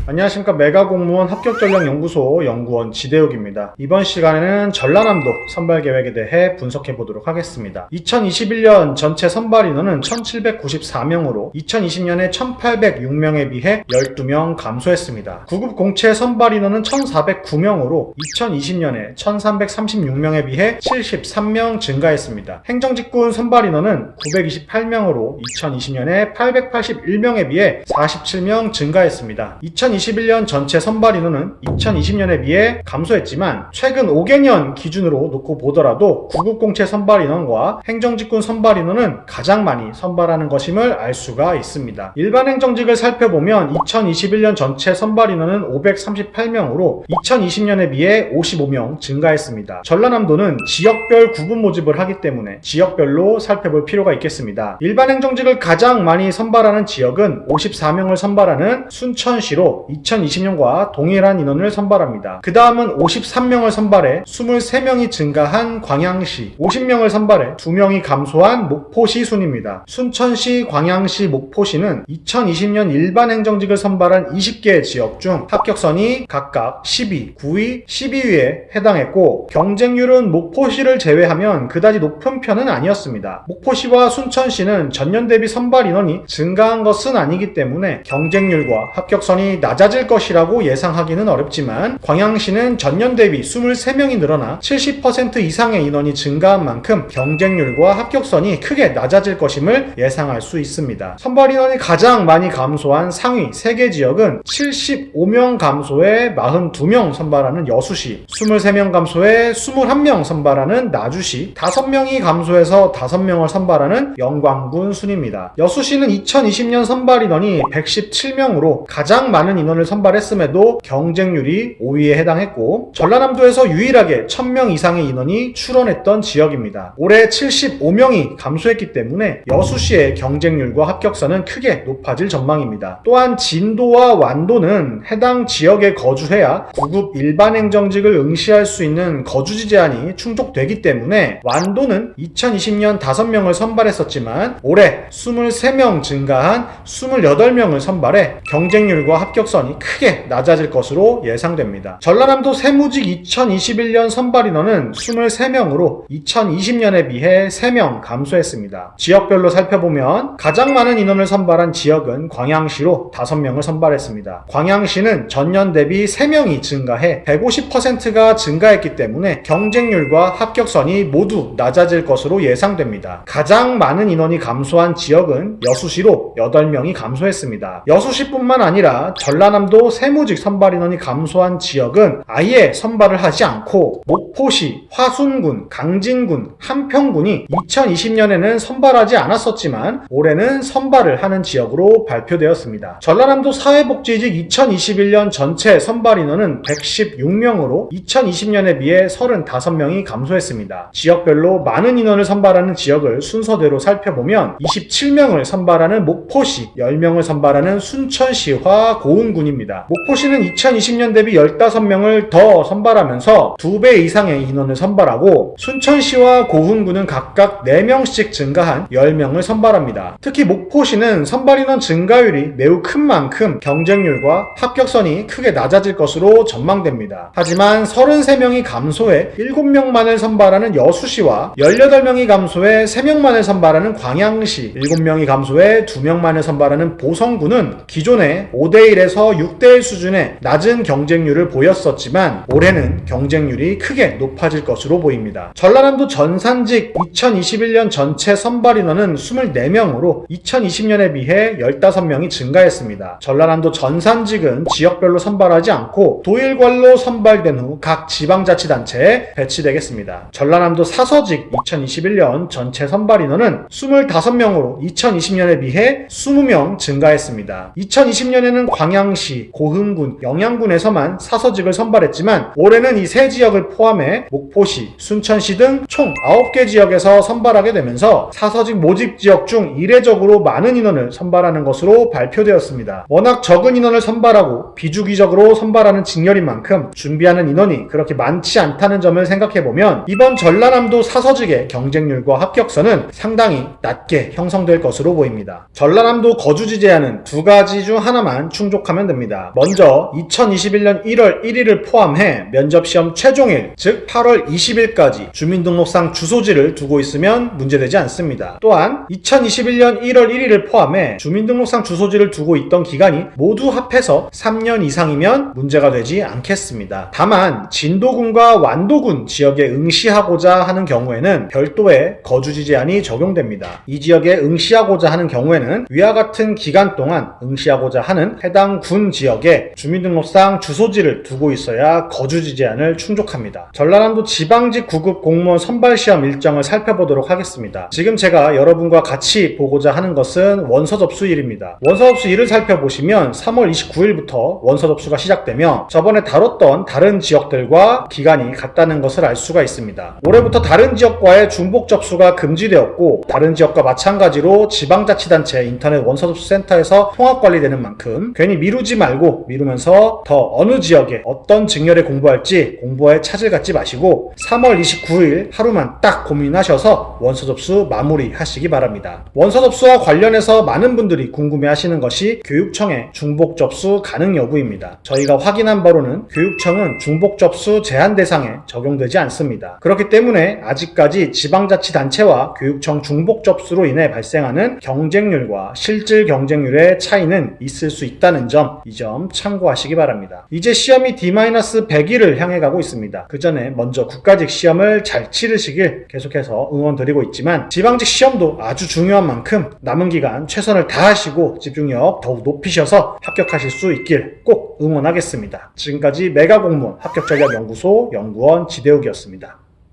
안녕하십니까. 메가공무원 합격전략연구소 연구원 지대욱입니다. 이번 시간에는 전라남도 선발계획에 대해 분석해보도록 하겠습니다. 2021년 전체 선발 인원은 1794명으로 2020년에 1806명에 비해 12명 감소했습니다. 구급 공채 선발 인원은 1409명으로 2020년에 1336명에 비해 73명 증가했습니다. 행정직군 선발 인원은 928명으로 2020년에 881명에 비해 47명 증가했습니다. 2021년 전체 선발 인원은 2020년에 비해 감소했지만 최근 5개년 기준으로 놓고 보더라도 구급공채 선발 인원과 행정직군 선발 인원은 가장 많이 선발하는 것임을 알 수가 있습니다. 일반 행정직을 살펴보면 2021년 전체 선발 인원은 538명으로 2020년에 비해 55명 증가했습니다. 전라남도는 지역별 구분 모집을 하기 때문에 지역별로 살펴볼 필요가 있겠습니다. 일반 행정직을 가장 많이 선발하는 지역은 54명을 선발하는 순천시로 2020년과 동일한 인원을 선발합니다. 그 다음은 53명을 선발해 23명이 증가한 광양시, 50명을 선발해 2명이 감소한 목포시 순입니다. 순천시, 광양시, 목포시는 2020년 일반 행정직을 선발한 20개 지역 중 합격선이 각각 10위, 9위, 12위에 해당했고 경쟁률은 목포시를 제외하면 그다지 높은 편은 아니었습니다. 목포시와 순천시는 전년 대비 선발 인원이 증가한 것은 아니기 때문에 경쟁률과 합격선이 낮아질 것이라고 예상하기는 어렵지만 광양시는 전년 대비 23명이 늘어나 70% 이상의 인원이 증가한 만큼 경쟁률과 합격선이 크게 낮아질 것임을 예상할 수 있습니다. 선발 인원이 가장 많이 감소한 상위 3개 지역은 75명 감소에 42명 선발하는 여수시, 23명 감소에 21명 선발하는 나주시, 5명이 감소해서 5명을 선발하는 영광군 순입니다. 여수시는 2020년 선발 인원이 117명으로 가장 많은 인원을 선발했음에도 경쟁률이 5위에 해당했고 전라남도에서 유일하게 1000명 이상의 인원이 출원했던 지역입니다. 올해 75명이 감소했기 때문에 여수시의 경쟁률과 합격선은 크게 높아질 전망입니다. 또한 진도와 완도는 해당 지역에 거주해야 구급 일반 행정직을 응시할 수 있는 거주지 제한이 충족되기 때문에 완도는 2020년 5명을 선발했었지만 올해 23명 증가한 28명을 선발해 경쟁률과 합격선이 크게 낮아질 것으로 예상됩니다. 전라남도 세무직 2021년 선발 인원은 23명으로 2020년에 비해 3명 감소했습니다. 지역별로 살펴보면 가장 많은 인원을 선발한 지역은 광양시로 5명을 선발했습니다. 광양시는 전년 대비 3명이 증가해 150%가 증가했기 때문에 경쟁률과 합격선이 모두 낮아질 것으로 예상됩니다. 가장 많은 인원이 감소한 지역은 여수시로 8명이 감소했습니다. 여수시뿐만 아니라 전라남도 세무직 선발 인원이 감소한 지역은 아예 선발을 하지 않고 목포시, 화순군, 강진군, 한평군이 2020년에는 선발하지 않았었지만 올해는 선발을 하는 지역으로 발표되었습니다. 전라남도 사회복지직 2021년 전체 선발 인원은 116명으로 2020년에 비해 35명이 감소했습니다. 지역별로 많은 인원을 선발하는 지역을 순서대로 살펴보면 27명을 선발하는 목포시, 10명을 선발하는 순천시와 고흥군입니다. 목포시는 2020년 대비 15명을 더 선발하면서 2배 이상의 인원을 선발하고 순천시와 고흥군은 각각 4명씩 증가한 10명을 선발합니다. 특히 목포시는 선발 인원 증가율이 매우 큰 만큼 경쟁률과 합격선이 크게 낮아질 것으로 전망됩니다. 하지만 33명이 감소해 7명만을 선발하는 여수시와 18명이 감소해 3명만을 선발하는 광양시, 7명이 감소해 2명만을 선발하는 보성군은 기존에 5대1에서 6대1 수준의 낮은 경쟁률을 보였었지만 올해는 경쟁률이 크게 높아질 것으로 보입니다. 전라남도 전산직 2021년 전체 선발 인원은 24명으로 2020년에 비해 15명이 증가했습니다. 전라남도 전산직은 지역별로 선발하지 않고 도일관로 선발된 후 각 지방자치단체에 배치되겠습니다. 전라남도 사서직 2021년 전체 선발 인원은 25명으로 2020년에 비해 20명 증가했습니다. 2020년에는 광양시, 고흥군, 영양군에서만 사서직을 선발했지만 올해는 이 세 지역을 포함해 목포시, 순천시 등 총 9개 지역에서 선발하게 되면서 사서직 모집 지역 중 이례적으로 많은 인원을 선발하는 것으로 발표되었습니다. 워낙 적은 인원을 선발하고 비주기적으로 선발하는 직렬인 만큼 준비하는 인원이 그렇게 많지 않다는 점을 생각해보면 이번 전라남도 사서직의 경쟁률과 합격선은 상당히 낮게 형성될 것으로 보입니다. 전라남도 거주지 제한은 2가지 중 하나만 충족합니다. 생각하면 됩니다. 먼저 2021년 1월 1일을 포함해 면접시험 최종일, 즉 8월 20일까지 주민등록상 주소지를 두고 있으면 문제되지 않습니다. 또한 2021년 1월 1일을 포함해 주민등록상 주소지를 두고 있던 기간이 모두 합해서 3년 이상이면 문제가 되지 않겠습니다. 다만 진도군과 완도군 지역에 응시하고자 하는 경우에는 별도의 거주지 제한이 적용됩니다. 이 지역에 응시하고자 하는 경우에는 위와 같은 기간 동안 응시하고자 하는 해당 군 지역에 주민등록상 주소지를 두고 있어야 거주지 제한을 충족합니다. 전라남도 지방직 9급 공무원 선발시험 일정을 살펴보도록 하겠습니다. 지금 제가 여러분과 같이 보고자 하는 것은 원서 접수일입니다. 원서 접수일을 살펴보시면 3월 29일부터 원서 접수가 시작되며 저번에 다뤘던 다른 지역들과 기간이 같다는 것을 알 수가 있습니다. 올해부터 다른 지역과의 중복 접수가 금지되었고 다른 지역과 마찬가지로 지방자치단체 인터넷 원서 접수 센터에서 통합관리되는 만큼 괜히 미루지 말고 미루면서 더 어느 지역에 어떤 직렬에 공부할지 공부에 차질 갖지 마시고 3월 29일 하루만 딱 고민하셔서 원서 접수 마무리하시기 바랍니다. 원서 접수와 관련해서 많은 분들이 궁금해하시는 것이 교육청의 중복 접수 가능 여부입니다. 저희가 확인한 바로는 교육청은 중복 접수 제한 대상에 적용되지 않습니다. 그렇기 때문에 아직까지 지방자치단체와 교육청 중복 접수로 인해 발생하는 경쟁률과 실질 경쟁률의 차이는 있을 수 있다는 점, 이 점 참고하시기 바랍니다. 이제 시험이 D-100일을 향해 가고 있습니다. 그 전에 먼저 국가직 시험을 잘 치르시길 계속해서 응원드리고 있지만 지방직 시험도 아주 중요한 만큼 남은 기간 최선을 다하시고 집중력 더욱 높이셔서 합격하실 수 있길 꼭 응원하겠습니다. 지금까지 메가공무원 합격전략연구소 연구원 지대욱이었습니다.